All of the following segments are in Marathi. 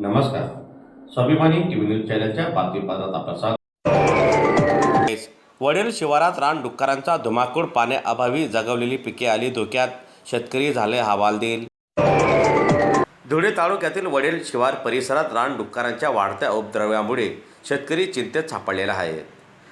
नमस्कार. स्वाभिमानी टीव्ही न्यूज चॅनलच्या बातमीपत्रात आपलं स्वागत. वडील शिवारात रानडुक्करांचा धुमाकूळ, पाण्याअभावी जगवलेली पिके आली धोक्यात, शेतकरी झाले हवालदिल. धुळे तालुक्यातील वडील शिवार परिसरात रानडुक्करांच्या वाढत्या उपद्रव्यामुळे शेतकरी चिंतेत सापडलेला आहे.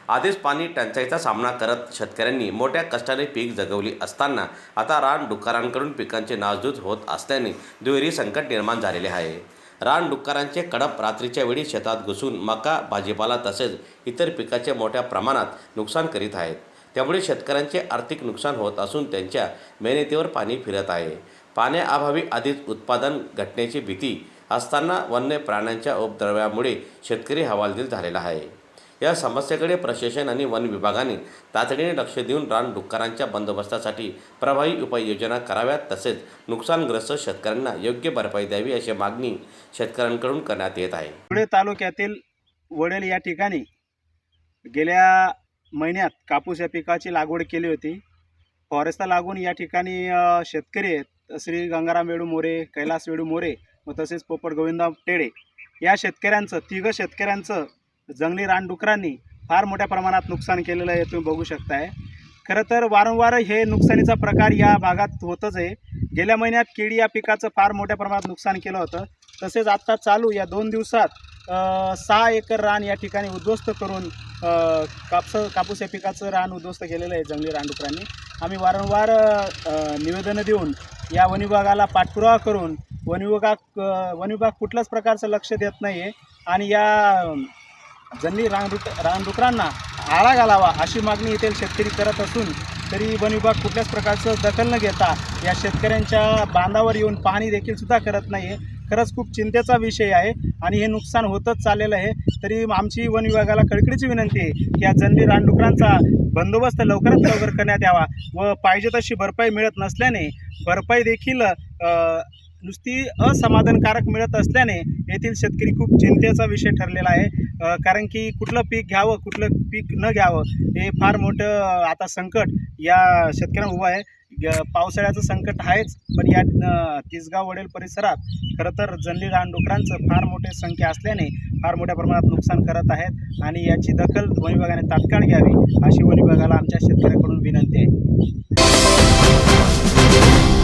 आधीच पाणी टंचाईचा सामना करत शेतकऱ्यांनी मोठ्या कष्टाने पीक जगवली असताना आता रानडुक्करांकडून पिकांचे नासधूस होत असल्याने दुहेरी संकट निर्माण झालेले आहे. रानडुक्करांचे कडप रात्रीच्या वेळी शेतात घुसून मका, भाजीपाला तसेच इतर पिकाचे मोठ्या प्रमाणात नुकसान करीत आहेत. त्यामुळे शेतकऱ्यांचे आर्थिक नुकसान होत असून त्यांच्या मेहनतीवर पाणी फिरत आहे. पाण्याअभावी आधीच उत्पादन घटण्याची भीती असताना वन्य प्राण्यांच्या उपद्रव्यामुळे शेतकरी हवालदिल झालेला आहे. या समस्येकडे प्रशासन आणि वन विभागाने तातडीने लक्ष देऊन रानडुक्करांच्या बंदोबस्तासाठी प्रभावी उपाययोजना कराव्यात, तसेच नुकसानग्रस्त शेतकऱ्यांना योग्य भरपाई द्यावी अशी मागणी शेतकऱ्यांकडून करण्यात येत आहे. धुळे तालुक्यातील वडेल या ठिकाणी गेल्या महिन्यात कापूस या पिकाची लागवड केली होती. फॉरेस्टला लागून या ठिकाणी शेतकरी आहेत श्री गंगाराम वेडू मोरे, कैलास वेडू मोरे व तसेच पोपट गोविंदा टेडे या शेतकऱ्यांचं, तिघं शेतकऱ्यांचं जंगली रानडुकरांनी फार मोठ्या प्रमाणात नुकसान केलेलं आहे. तुम्ही बघू शकताय. खरं तर वारंवार हे नुकसानीचा प्रकार या भागात होतच आहे. गेल्या महिन्यात केळी या पिकाचं फार मोठ्या प्रमाणात नुकसान केलं होतं. तसेच आत्ता चालू या 2 दिवसात 6 एकर रान या ठिकाणी उद्ध्वस्त करून कापूस या पिकाचं रान उद्ध्वस्त केलेलं आहे जंगली रानडुकरांनी. आम्ही वारंवार निवेदनं देऊन या वन विभागाला पाठपुरावा करून वन विभाग कुठल्याच प्रकारचं लक्ष देत नाही आहे आणि या जंगली रानडुकरांना आळा घालावा अशी मागणी येथील शेतकरी करत असून तरी वन विभाग कुठल्याच प्रकारचं दखल न घेता या शेतकऱ्यांच्या बांधावर येऊन पाहणी देखील सुद्धा करत नाही आहे. खरंच खूप चिंतेचा विषय आहे आणि हे नुकसान होतच चाललेलं आहे. तरी आमची वन विभागाला कळकळीची विनंती आहे की या जंगली रानडुकरांचा बंदोबस्त लवकरात लवकर करण्यात यावा व पाहिजे तशी भरपाई मिळत नसल्याने भरपाई देखील नुसती असमाधानकारक मिळत असल्याने येथील शेतकरी खूप चिंतेचा विषय ठरलेला आहे. कारण की कुठलं पीक घ्यावं, कुठलं पीक न घ्यावं हे फार मोठं आता संकट या शेतकऱ्यांना उभं आहे. पावसाळ्याचं संकट आहेच, पण या तिसगाव वडेल परिसरात खरं तर जंगली रानडुकरांचं फार मोठी संख्या असल्याने फार मोठ्या प्रमाणात नुकसान करत आहेत आणि याची दखल वन विभागाने तात्काळ घ्यावी अशी वन विभागाला आमच्या शेतकऱ्यांकडून विनंती आहे.